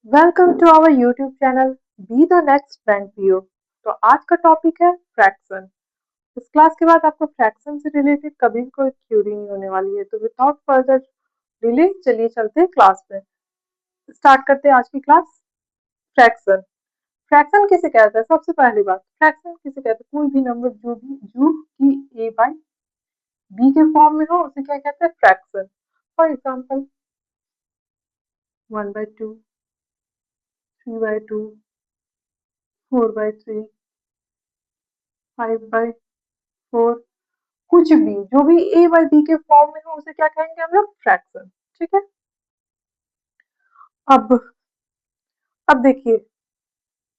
Welcome to our YouTube channel be the next bank PO. तो आज का topic है फ्रैक्शन। इस क्लास के बाद आपको फ्रैक्शन से रिलेटेड कभी भी कोई क्यूरी नहीं होने वाली है। तो विदाउट फर्दर डिले चलिए चलते हैं क्लास में। स्टार्ट करते हैं आज की क्लास। फ्रैक्शन। फ्रैक्शन किसे कहते हैं? सबसे पहली बात, फ्रैक्शन किसे कहते हैं? कोई भी नंबर जो कि ए बाई बी के फॉर्म में हो उसे क्या कहते हैं? फ्रैक्शन। फॉर एग्जाम्पल 1/2, 3/2, 4/3, 5/4, कुछ भी जो भी ए बाई बी के फॉर्म में हो उसे क्या कहेंगे हम लोग? फ्रैक्शन। ठीक है। अब अब देखिए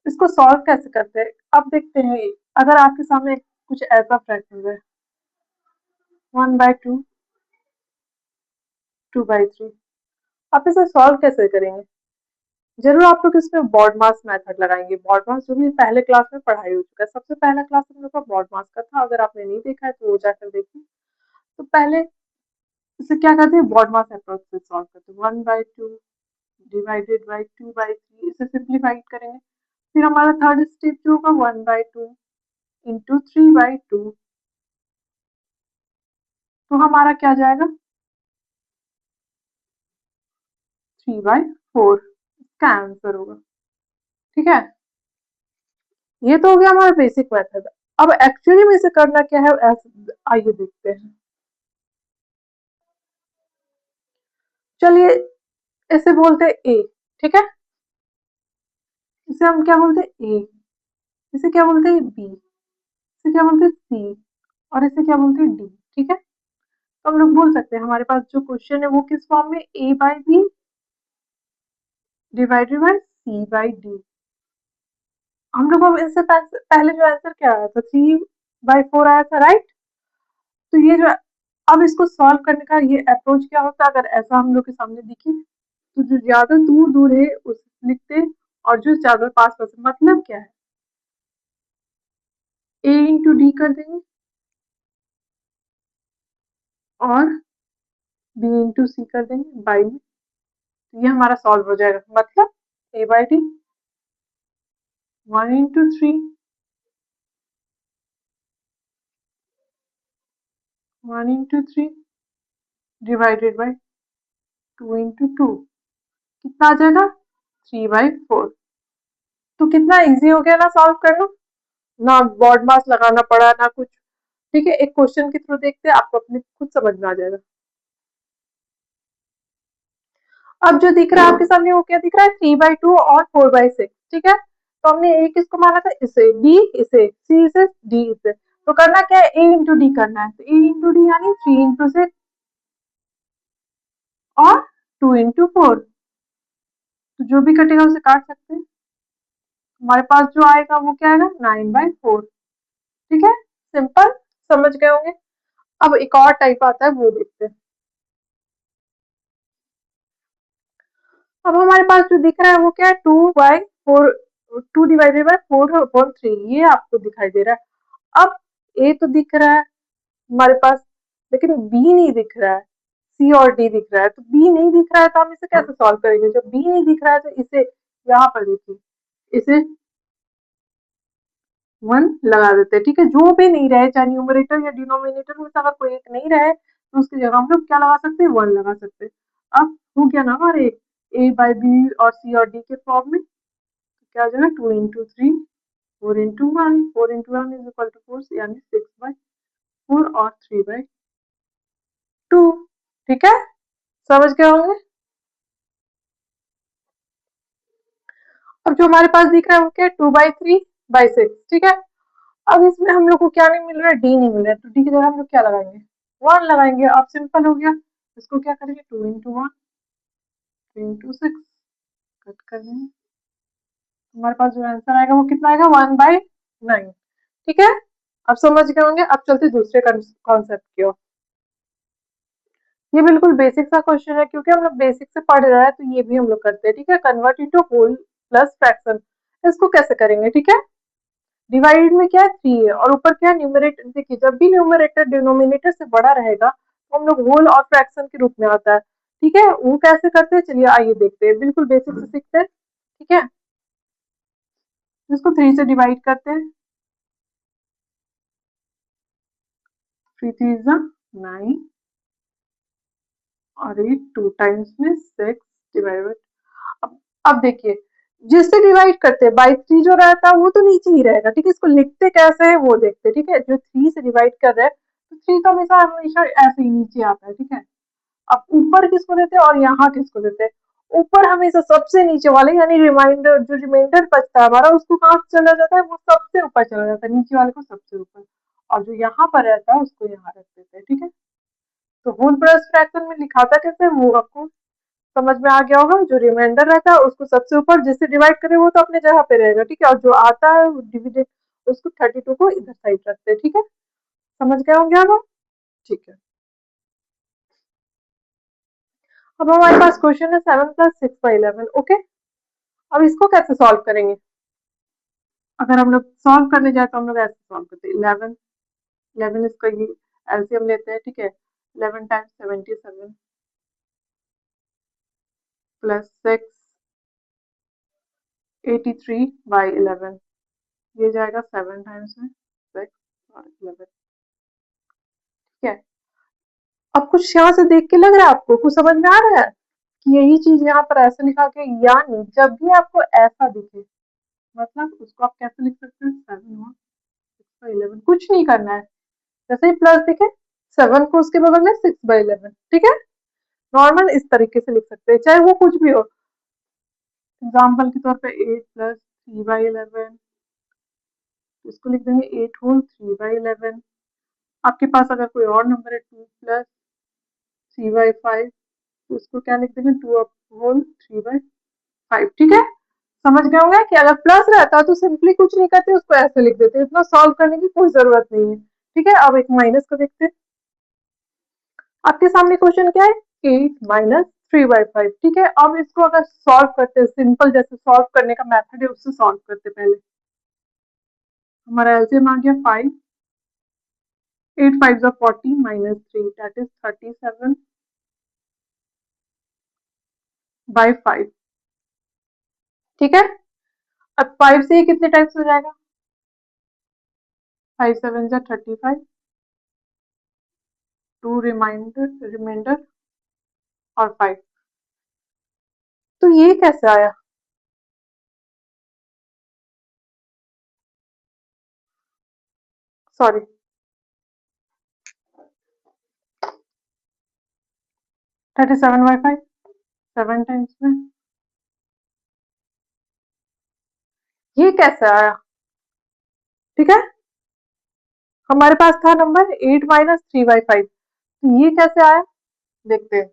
इसको सॉल्व कैसे करते हैं। अब देखते हैं, अगर आपके सामने कुछ ऐसा फ्रैक्शन है 1/2, 2/3, आप इसे सॉल्व कैसे करेंगे? जरूर आप लोग इसमें बॉड मास मेथड लगाएंगे। बॉड मास जो भी पहले क्लास में पढ़ाई हो चुका है, सबसे पहला क्लास हम लोग का बॉड मास का था। अगर आपने नहीं देखा है तो वो जाकर देखिए। तो पहले इसे क्या करते हैं? बॉड मास अप्रोच से सॉल्व करते हैं। 1/2 डिवाइडेड बाई 2/3, इसे सिंप्लीफाइड करेंगे। फिर हमारा थर्ड स्टेप जो होगा 1/2 इंटू 3/2, तो हमारा क्या जाएगा? 3/4 इसका आंसर होगा। ठीक है। ये तो हो गया हमारा बेसिक मेथड। अब एक्चुअली में इसे करना क्या है, आइए देखते हैं। चलिए इसे बोलते हैं ए। ठीक है। इसे हम क्या बोलते हैं? ए। इसे क्या बोलते हैं? बी। इसे क्या बोलते हैं? सी। और इसे क्या बोलते हैं? डी। ठीक है। तो हम लोग बोल सकते हैं हमारे पास जो क्वेश्चन है वो किस फॉर्म में? A by B divided by C by D. हम लोग को इससे पहले जो आंसर क्या आया था? 3/4 आया था, राइट। तो ये जो, अब इसको सॉल्व करने का ये अप्रोच क्या होता है? अगर ऐसा हम लोग के सामने दिखे तो जो ज्यादा दूर दूर है उस लिखते, और जो ज्यादा पास पास, मतलब क्या है? ए इंटू डी कर देंगे और बी इंटू सी कर देंगे बाई में। तो ये हमारा सॉल्व हो जाएगा। मतलब ए बाई डी 1/3, 1/3 डिवाइडेड बाई 2/2, कितना आ जाएगा? 3/4। तो कितना इजी हो गया ना सॉल्व करना। ना बॉड मास लगाना पड़ा ना कुछ। ठीक है, एक क्वेश्चन के थ्रू देखते हैं, आपको अपने खुद समझ में आ जाएगा। अब जो दिख रहा है आपके सामने वो क्या दिख रहा है? 3/2 और 4/6। ठीक है। तो हमने ए किसको माना था? इसे। बी इसे। सी इसे। डी इसे। तो करना क्या है? ए इंटू डी करना है। तो ए इंटू डी यानी 3/6 और 2/4। तो जो भी कटेगा उसे काट सकते हैं। हमारे पास जो आएगा वो क्या आएगा? 9/4। ठीक है। सिंपल। समझ गए होंगे। अब एक और टाइप आता है वो देखते हैं। अब हमारे पास जो दिख रहा है वो क्या है? 2/4, 2 डिवाइडेड बाई 4/3, ये आपको दिखाई दे रहा है। अब ए तो दिख रहा है हमारे पास, लेकिन बी नहीं दिख रहा है। सी और डी दिख रहा है। तो बी नहीं दिख रहा है तो हम इसे कैसे सॉल्व करेंगे? जब बी नहीं दिख रहा है तो इसे यहाँ पर देखिए, इसे 1 लगा देते हैं। ठीक है। जो भी नहीं रहे, चाहे न्यूमरेटर या डिनोमिनेटर में से अगर कोई एक नहीं रहे तो उसकी जगह हम लोग क्या लगा सकते हैं? 1 लगा सकते हैं। अब हो गया ना हमारे ए बाई बी और सी और डी के फॉर्म में। तो क्या हो जाएगा? 2/3, 4/1, 4/1 इज इक्वल टू 4, यानी 6/4 और 3/2। ठीक है। समझ गए होंगे। अब जो हमारे पास दिख रहा है वो क्या है? 2/3/6। ठीक है। अब इसमें हम लोग को क्या नहीं मिल रहा है? डी नहीं मिल रहा है। तो डी की जगह हम लोग क्या लगाएंगे? 1 लगाएंगे। अब सिंपल हो गया। इसको क्या करेंगे? 2/1, 3/6 कट कर देंगे। हमारे पास जो आंसर आएगा वो कितना आएगा? 1/9। ठीक है। अब समझ गए होंगे। अब चलते दूसरे कॉन्सेप्ट की ओर। ये बिल्कुल बेसिक सा क्वेश्चन है, क्योंकि हम लोग बेसिक से पढ़ रहे हैं तो ये भी हम लोग करते हैं। ठीक है। Convert into whole plus fraction. इसको कैसे करेंगे? ठीक है। डिवाइड में क्या है? 3 है और ऊपर क्या है? न्यूमरेटर। देखिए जब भी न्यूमरेटर डिनोमिनेटर से बड़ा रहेगा तो हम लोग होल और फ्रैक्शन के रूप में आता है। ठीक है। वो कैसे करते हैं चलिए आइए देखते हैं। बिल्कुल बेसिक से सीखते हैं। ठीक है, इसको 3 से डिवाइड करते हैं, 3 3 जा 9 और 8 2 टाइम्स में 6 डिवाइडेड। अब देखिए, जिससे डिवाइड करते हैं बाई 3 जो रहता है वो तो नीचे ही रहेगा, ठीक है, इसको लिखते कैसे है वो देखते हैं, ठीक है, जो 3 से डिवाइड कर रहे हैं तो 3 तो हमेशा हमेशा ऐसे ही नीचे आता है, ठीक है। अब ऊपर किसको देते हैं और यहाँ किसको देते हैं, ऊपर हमेशा सबसे नीचे वाले यानी रिमाइंडर जो रिमाइंडर बचता है हमारा उसको कहाँ चला जाता है, वो सबसे ऊपर चला जाता है, नीचे वाले को सबसे ऊपर, और जो यहाँ पर रहता है उसको यहाँ रख देते हैं, ठीक है। तो होल ब्रश फ्रैक्शन में लिखा था कैसे वो आपको समझ में आ गया होगा, जो रिमाइंडर रहता है उसको सबसे ऊपर, जिससे डिवाइड करे वो तो अपने जगह पे रहेगा, ठीक है, और जो आता है डिविडेड उसको 32 को इधर साइड रखते हैं, ठीक है, समझ गए होंगे आप, ठीक है। अब हमारे पास क्वेश्चन है 7 + 6/11, ओके। अब इसको कैसे सॉल्व करेंगे, अगर हम लोग सॉल्व करने जाए तो हम लोग ऐसे सॉल्व करते हैं, 11 11 इसका ये एलसीएम लेते हैं, ठीक है, 11 टाइम्स 77 प्लस 6 83/11, ये जाएगा 7 टाइम्स में 6 और 11, ठीक है। अब कुछ यहाँ से देख के लग रहा है आपको, कुछ समझ में आ रहा है कि यही चीज यहाँ पर ऐसे लिखा के, यानी जब भी आपको ऐसा दिखे मतलब उसको आप कैसे लिख सकते हैं, 7 और 6/11, कुछ नहीं करना है, जैसे ही प्लस दिखे 7 को उसके बगल में 6/11, ठीक है, नॉर्मल इस तरीके से लिख सकते हैं चाहे वो कुछ भी हो। एग्जाम्पल के तौर पे 8 + 3/11, इसको लिख देंगे 8 होल 3/11। आपके पास अगर कोई और नंबर है 2 + 3/5, तो उसको क्या लिख देंगे 2 होल 3/5, ठीक है। समझ गए होंगे कि अगर प्लस रहता तो सिंपली कुछ नहीं करते उसको ऐसे लिख देते, इतना सॉल्व करने की कोई जरूरत नहीं है, ठीक है। अब एक माइनस को देखते हैं, आपके सामने क्वेश्चन क्या है, 8 - 3/5, ठीक है। अब इसको अगर सॉल्व करते हैं सिंपल, जैसे सॉल्व करने का मेथड है उससे सॉल्व करते पहले, हमारा एलसीएम आ गया 5, 8 5 = 40 - 3 दैट इज 37/5, ठीक है। अब 5 से ये कितने टाइम्स हो जाएगा, 5 7 = 35, 2 रिमाइंडर रिमाइंडर और 5, तो ये कैसे आया, सॉरी 37/5, 7 टाइम्स में, ये कैसे आया, ठीक है। हमारे पास था नंबर 8 - 3/5, तो ये कैसे आया देखते हैं।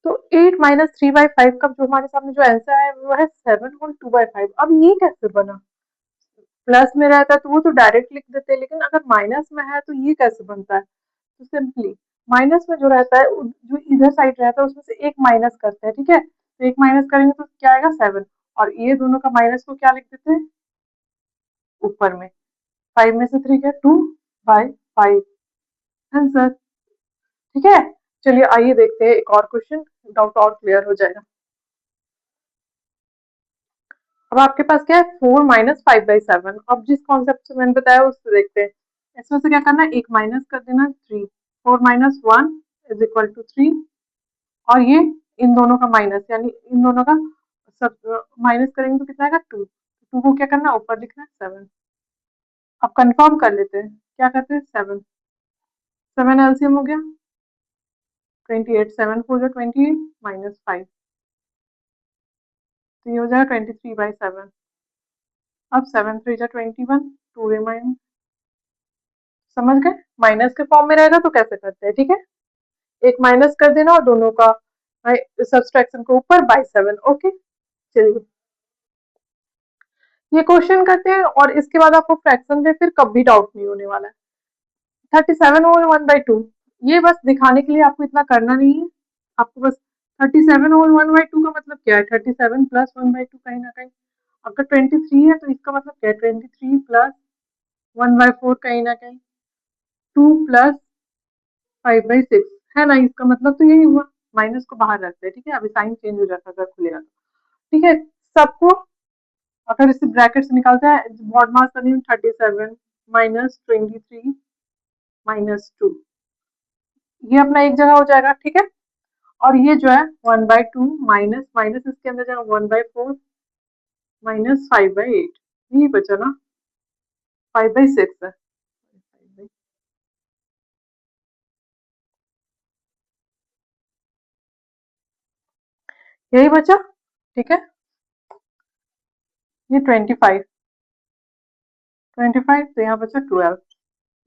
तो 8 - 3/5 का जो हमारे सामने जो आंसर है वो है 7 होल 2/5। अब ये कैसे बना, प्लस में रहता तो वो तो डायरेक्ट लिख देते, लेकिन अगर माइनस में है तो ये कैसे बनता है, तो सिंपली माइनस में जो रहता है जो इधर साइड रहता है उसमें से एक माइनस करते हैं, ठीक है, तो एक माइनस करेंगे तो क्या आएगा 7, और ये दोनों का माइनस को क्या लिख देते हैं ऊपर में, 5 में से 3 गया 2/5 आंसर, ठीक है। चलिए आइए देखते हैं एक और क्वेश्चन, डाउट और क्लियर हो जाएगा। अब आपके पास क्या है 4 - 5/7, अब जिस कॉन्सेप्ट से मैंने बताया उससे देखते हैं, इसमें से क्या करना है एक माइनस कर देना 3, 4 - 1 = 3, और ये इन दोनों का माइनस यानी इन दोनों का सब माइनस करेंगे तो कितना आएगा 2, 2 को क्या करना है ऊपर लिखना है 7। अब कंफर्म कर लेते हैं, क्या करते हैं 7 7 एलसीएम हो गया 28, 7 4 = 28 -5, तो ये हो जाएगा 23/7। अब 7 3 = 21, 2 रिमाइंड, समझ गए, माइनस के फॉर्म में रहेगा तो कैसे करते हैं, ठीक है, एक माइनस कर देना और दोनों का सब्सट्रैक्शन को ऊपर बाय 7, ओके। चलिए ये क्वेश्चन करते हैं और इसके बाद आपको फ्रैक्शन में फिर कभी डाउट नहीं होने वाला है। 37 होल 1/2, ये बस दिखाने के लिए आपको इतना करना नहीं है, आपको बस 37 होल 1/2 का मतलब क्या है, 37 + 1/2 कहीं ना कहीं, अगर 23 है तो इसका मतलब क्या है 23 + 1/4 कहीं ना कहीं 2 प्लस 5/6 है ना, इसका मतलब तो यही हुआ। माइनस को बाहर रखते हैं, ठीक है, अभी साइन चेंज हो जाता है अगर खुलेगा तो। ठीक है, सबको अगर इसे ब्रैकेट से निकालते हैं, बॉड मास कर रही हूँ 37 माइनस 23 माइनस 2, ये अपना एक जगह हो जाएगा, ठीक है। और ये जो है 1/2 माइनस माइनस इसके अंदर जाएगा 1/4 माइनस 5/8, यही बचा ना, 5/6 है, यही बचा, ठीक है। ये 25 तो यहाँ बचा 12,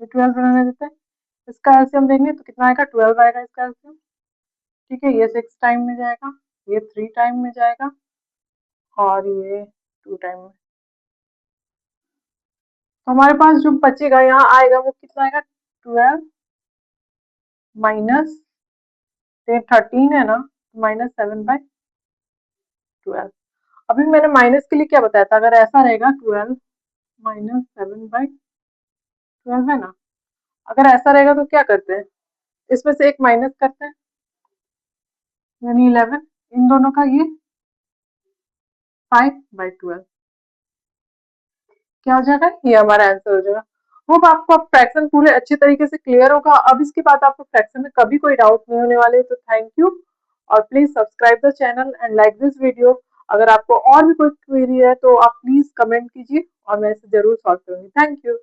ये 12 बनाने देते हैं। इसका एलसीएम देंगे तो कितना आएगा, 12 आएगा इसका एलसीएम, ठीक है। ये 6 टाइम में जाएगा, ये 3 टाइम में जाएगा, और ये 2 टाइम में। तो हमारे पास जो बचेगा यहाँ आएगा वो कितना आएगा, 12 माइनस 13 है ना, -7/12। अभी मैंने माइनस के लिए क्या बताया था, अगर ऐसा रहेगा 12 -7/12 है ना, अगर ऐसा रहेगा तो क्या करते हैं, इसमें से एक माइनस करते हैं, यानी 11, इन दोनों का ये 5/12, क्या हो जाएगा, ये हमारा आंसर हो जाएगा। होप आपको अब फ्रैक्शन पूरे अच्छे तरीके से क्लियर होगा। अब इसके बाद आपको फ्रैक्शन में कभी कोई डाउट नहीं होने वाले, तो थैंक यू, और please subscribe the channel and like this video. अगर आपको और भी कोई क्वेरी है तो आप प्लीज कमेंट कीजिए और मैं इसे जरूर सॉल्व करूंगी। Thank you.